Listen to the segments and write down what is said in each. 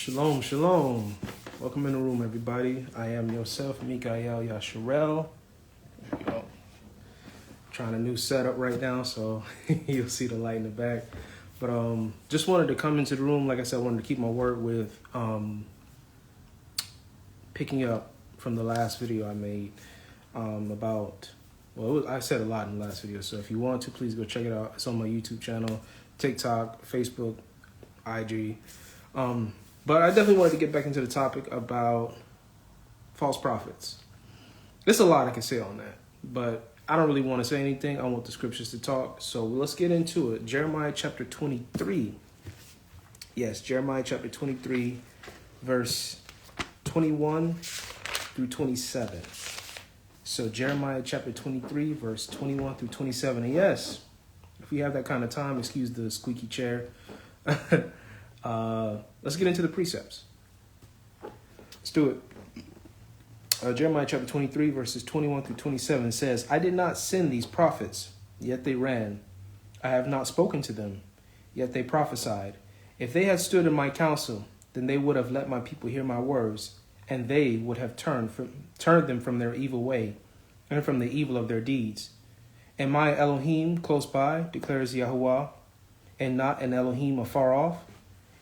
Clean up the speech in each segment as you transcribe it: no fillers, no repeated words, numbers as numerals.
Shalom, shalom. Welcome in the room, everybody. I am yourself, Mikael Yasharel. There we go. Trying a new setup right now, so you'll see the light in the back. But just wanted to come into the room. Like I said, I wanted to keep my word with picking up from the last video I made about, I said a lot in the last video. So if you want to, please go check it out. It's on my YouTube channel, TikTok, Facebook, IG. But I definitely wanted to get back into the topic about false prophets. There's a lot I can say on that, but I don't really want to say anything. I want the scriptures to talk. So let's get into it. Jeremiah chapter 23. Yes, Jeremiah chapter 23, verse 21 through 27. So Jeremiah chapter 23, verse 21 through 27. And yes, if we have that kind of time, excuse the squeaky chair. Let's get into the precepts. Let's do it. Jeremiah chapter 23, verses 21 through 27 says, I did not send these prophets, yet they ran. I have not spoken to them, yet they prophesied. If they had stood in my counsel, then they would have let my people hear my words, and they would have turned them from their evil way and from the evil of their deeds. Am I Elohim close by, declares Yahuwah, and not an Elohim afar off?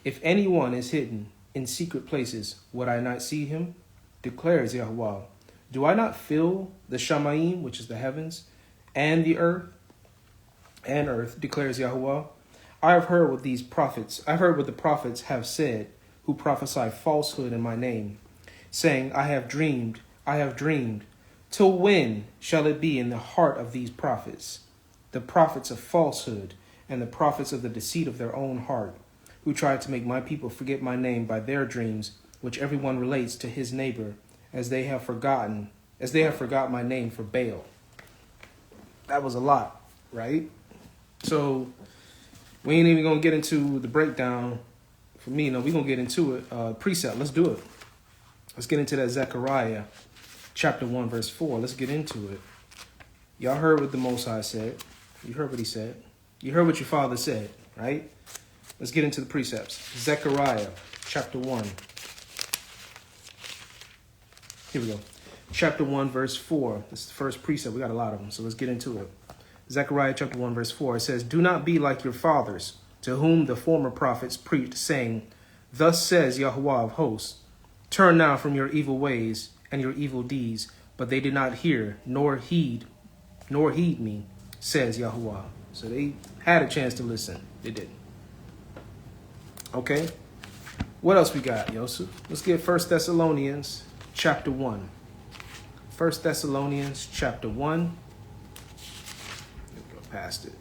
If anyone is hidden in secret places, would I not see him? Declares Yahuwah. Do I not fill the Shamayim, which is the heavens, and the earth? And earth, declares Yahuwah. I have heard what the prophets have said, who prophesy falsehood in my name, saying, I have dreamed. Till when shall it be in the heart of these prophets, the prophets of falsehood, and the prophets of the deceit of their own heart, who try to make my people forget my name by their dreams, which everyone relates to his neighbor, as they have forgot my name for Baal. That was a lot, right? So we ain't even gonna get into the breakdown for me. No, we're gonna get into it. Precept, let's do it. Let's get into that Zechariah chapter 1, verse 4. Let's get into it. Y'all heard what the Most High said. You heard what he said. You heard what your father said, right? Let's get into the precepts. Zechariah chapter 1. Here we go. Chapter 1, verse 4. This is the first precept. We got a lot of them, so let's get into it. Zechariah chapter 1, verse 4. It says, Do not be like your fathers, to whom the former prophets preached, saying, Thus says Yahuwah of hosts, turn now from your evil ways and your evil deeds. But they did not hear, nor heed me, says Yahuwah. So they had a chance to listen. They didn't. Okay. What else we got, Yosef? Let's get 1 Thessalonians chapter 1. 1 Thessalonians chapter 1. Let me go past it.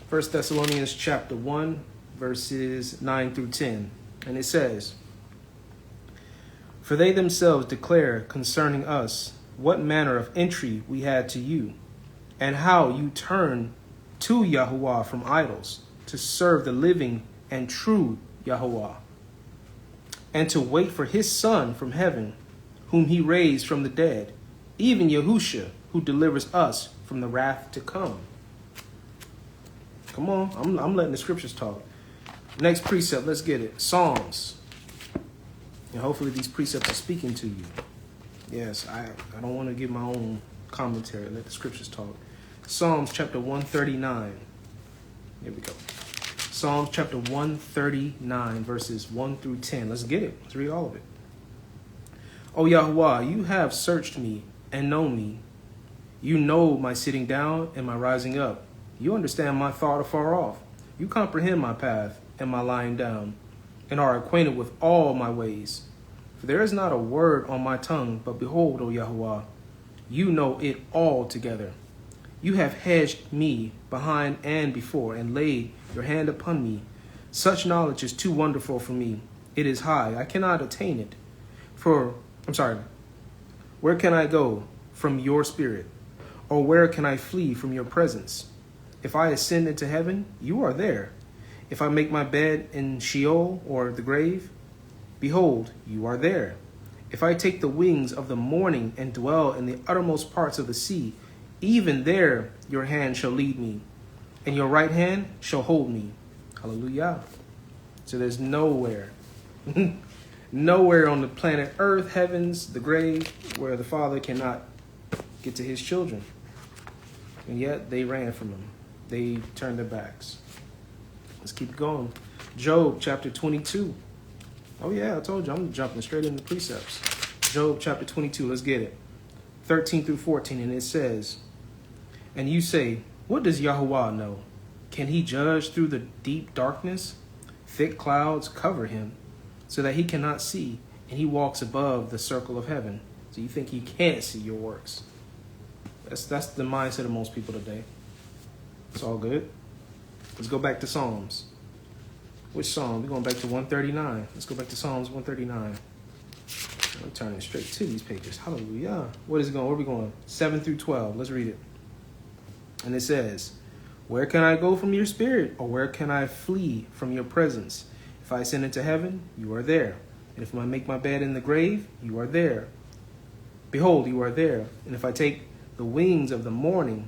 1 Thessalonians chapter 1, verses 9 through 10. And it says, For they themselves declare concerning us what manner of entry we had to you, and how you turned to Yahuwah from idols, to serve the living and true Yahuwah, and to wait for his Son from heaven, whom he raised from the dead, even Yahusha, who delivers us from the wrath to come. Come on, I'm letting the scriptures talk. Next precept, let's get it. Psalms. And hopefully these precepts are speaking to you. Yes, I don't want to give my own commentary. Let the scriptures talk. Psalms chapter 139. Here we go. Psalms chapter 139, verses 1 through 10. Let's get it. Let's read all of it. O Yahuwah, you have searched me and known me. You know my sitting down and my rising up. You understand my thought afar off. You comprehend my path and my lying down, and are acquainted with all my ways. For there is not a word on my tongue, but behold, O Yahuwah, you know it all together. You have hedged me behind and before, and laid your hand upon me. Such knowledge is too wonderful for me. It is high. I cannot attain it. Where can I go from your spirit? Or where can I flee from your presence? If I ascend into heaven, you are there. If I make my bed in Sheol, or the grave, behold, you are there. If I take the wings of the morning and dwell in the uttermost parts of the sea, even there your hand shall lead me, and your right hand shall hold me. Hallelujah. So there's nowhere, nowhere on the planet Earth, heavens, the grave, where the Father cannot get to his children. And yet they ran from him. They turned their backs. Let's keep going. Job chapter 22. Oh yeah, I told you, I'm jumping straight into precepts. Job chapter 22, let's get it. 13 through 14, and it says, and you say, what does Yahuwah know? Can he judge through the deep darkness? Thick clouds cover him, so that he cannot see, and he walks above the circle of heaven. So you think he can't see your works. That's the mindset of most people today. It's all good. Let's go back to Psalms. Which Psalm? We're going back to 139. Let's go back to Psalms 139. I'm turning straight to these pages. Hallelujah. What is it going? Where are we going? 7 through 12. Let's read it. And it says, where can I go from your spirit? Or where can I flee from your presence? If I ascend into heaven, you are there. And if I make my bed in the grave, you are there. Behold, you are there. And if I take the wings of the morning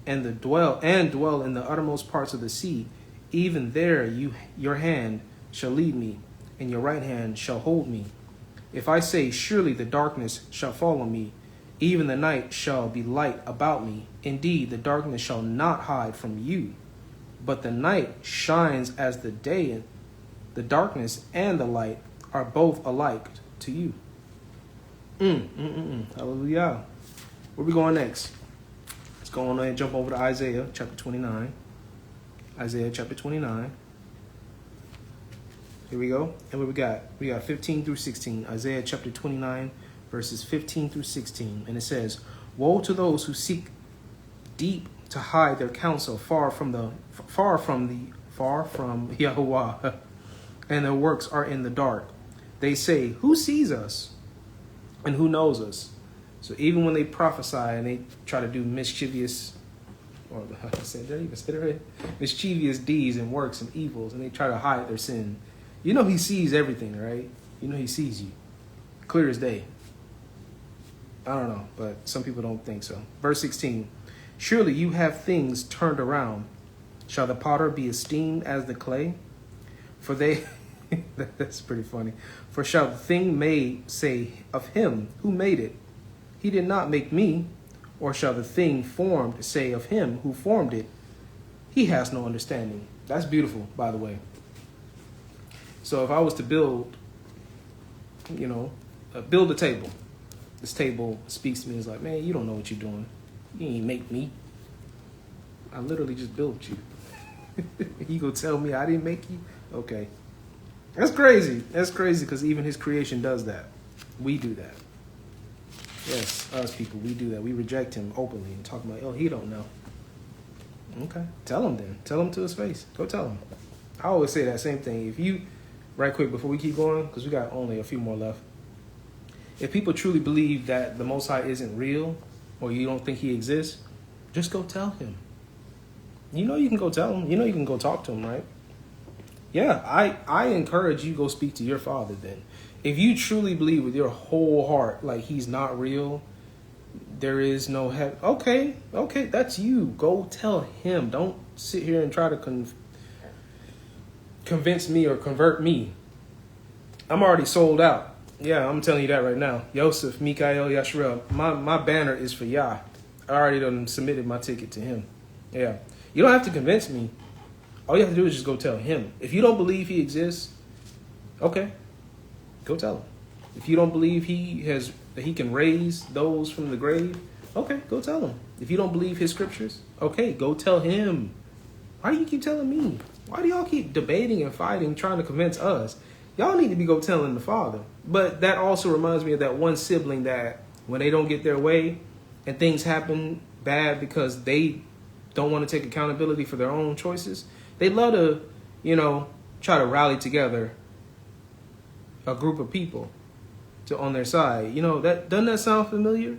and dwell in the uttermost parts of the sea, even there your hand shall lead me, and your right hand shall hold me. If I say, surely the darkness shall fall on me, even the night shall be light about me. Indeed, the darkness shall not hide from you, but the night shines as the day, and the darkness and the light are both alike to you. Hallelujah. Where we going next? Let's go on and jump over to Isaiah chapter 29. Isaiah chapter 29. Here we go. And what we got? We got 15 through 16. Isaiah chapter 29, verses 15 through 16. And it says, woe to those who seek deep to hide their counsel far from Yahuwah, and their works are in the dark. They say, who sees us and who knows us? So even when they prophesy and they try to do mischievous, or how do I say, did I even say it right? Mischievous deeds and works and evils, and they try to hide their sin. You know he sees everything, right? You know he sees you. Clear as day. I don't know, but some people don't think so. Verse 16. Surely you have things turned around. Shall the potter be esteemed as the clay? For they, that's pretty funny. For shall the thing made say of him who made it, he did not make me? Or shall the thing formed say of him who formed it, he has no understanding? That's beautiful, by the way. So if I was to build a table, this table speaks to me. It's like, man, you don't know what you're doing. You ain't make me. I literally just built you. You gonna tell me I didn't make you? Okay. That's crazy. That's crazy because even his creation does that. We do that. Yes, us people, we do that. We reject him openly and talk about, oh, he don't know. Okay. Tell him then. Tell him to his face. Go tell him. I always say that same thing. If you, right quick before we keep going, because we got only a few more left. If people truly believe that the Most High isn't real, or you don't think he exists, just go tell him. You know you can go tell him. You know you can go talk to him, right? Yeah, I encourage you go speak to your father then. If you truly believe with your whole heart, like he's not real, there is no heaven. Okay, that's you. Go tell him. Don't sit here and try to convince me or convert me. I'm already sold out. Yeah, I'm telling you that right now. Yosef, Mikael, Yashrel, my banner is for Yah. I already done submitted my ticket to him. Yeah. You don't have to convince me. All you have to do is just go tell him. If you don't believe he exists, okay, go tell him. If you don't believe that he can raise those from the grave, okay, go tell him. If you don't believe his scriptures, okay, go tell him. Why do you keep telling me? Why do y'all keep debating and fighting, trying to convince us? Y'all need to be go telling the Father. But that also reminds me of that one sibling that when they don't get their way and things happen bad because they don't want to take accountability for their own choices, they love to, try to rally together a group of people on their side. That doesn't that sound familiar?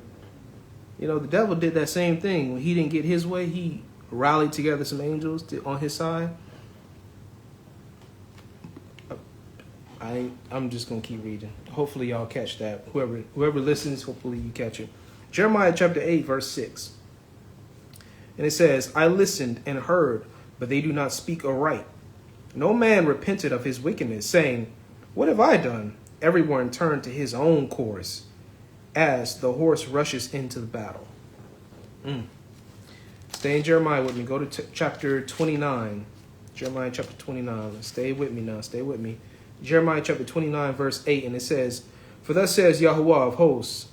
The devil did that same thing. When he didn't get his way, he rallied together some angels on his side. I'm just going to keep reading. Hopefully y'all catch that. Whoever listens, hopefully you catch it. Jeremiah chapter 8, verse 6. And it says, I listened and heard, but they do not speak aright. No man repented of his wickedness, saying, what have I done? Everyone turned to his own course, as the horse rushes into the battle. Stay in Jeremiah with me. Go to chapter 29. Jeremiah chapter 29. Stay with me now. Stay with me. Jeremiah chapter 29, verse 8. And it says, for thus says Yahuwah of hosts,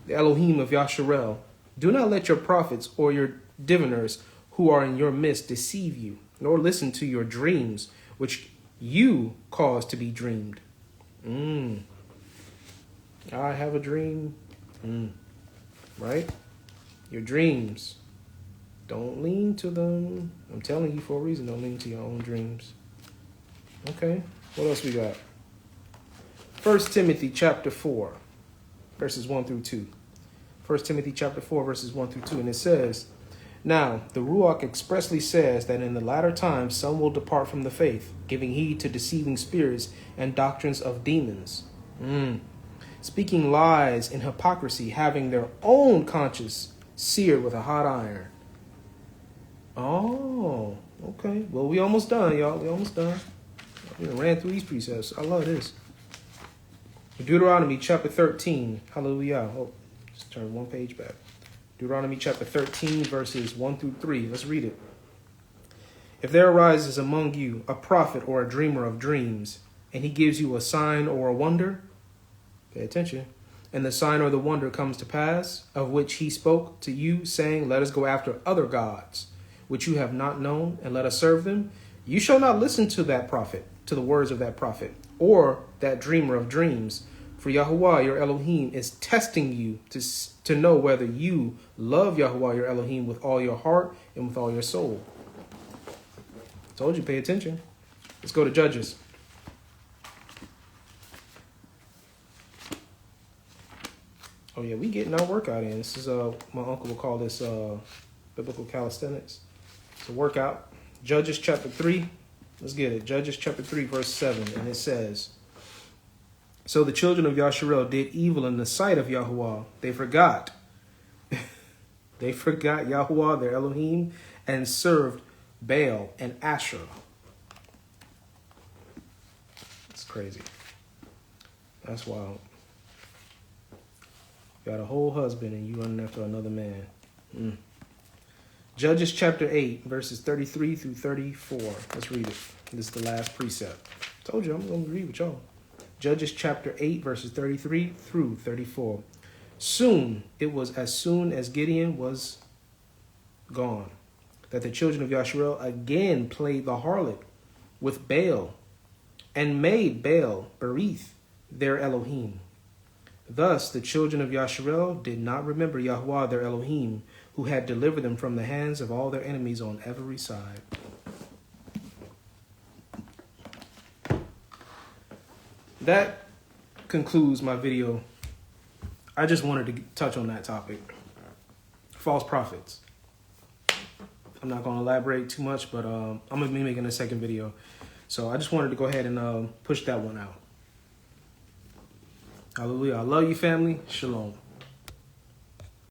the Elohim of Yasharel, do not let your prophets or your diviners who are in your midst deceive you, nor listen to your dreams, which you cause to be dreamed. I have a dream. Right? Your dreams. Don't lean to them. I'm telling you for a reason. Don't lean to your own dreams. Okay. What else we got? 1 Timothy chapter 4, verses 1 through 2. 1 Timothy chapter 4, verses 1 through 2. And it says, now, the Ruach expressly says that in the latter times some will depart from the faith, giving heed to deceiving spirits and doctrines of demons. Speaking lies in hypocrisy, having their own conscience seared with a hot iron. Oh, okay. Well, we almost done, y'all. We almost done. We ran through these precepts. I love this. Deuteronomy chapter 13. Hallelujah. Oh, just turn one page back. Deuteronomy chapter 13, verses 1 through 3. Let's read it. If there arises among you a prophet or a dreamer of dreams, and he gives you a sign or a wonder, pay attention, and the sign or the wonder comes to pass, of which he spoke to you, saying, let us go after other gods, which you have not known, and let us serve them, you shall not listen to that prophet, to the words of that prophet, or that dreamer of dreams. For Yahuwah, your Elohim, is testing you to know whether you love Yahuwah, your Elohim, with all your heart and with all your soul. I told you, pay attention. Let's go to Judges. Oh, yeah, we getting our workout in. This is, my uncle will call this biblical calisthenics. It's a workout. Judges chapter 3. Let's get it. Judges chapter 3, verse 7. And it says, so the children of Yasharel did evil in the sight of Yahuwah. They forgot. They forgot Yahuwah, their Elohim, and served Baal and Asherah. It's crazy. That's wild. Got a whole husband and you running after another man. Judges chapter 8, verses 33 through 34. Let's read it. This is the last precept. Told you I'm going to read with y'all. Judges chapter 8, verses 33 through 34. Soon, it was as soon as Gideon was gone, that the children of Yasharel again played the harlot with Baal, and made Baal Berith their Elohim. Thus the children of Yasharel did not remember Yahuwah their Elohim, who had delivered them from the hands of all their enemies on every side. That concludes my video. I just wanted to touch on that topic. False prophets. I'm not going to elaborate too much, but I'm going to be making a second video. So I just wanted to go ahead and push that one out. Hallelujah. I love you, family. Shalom.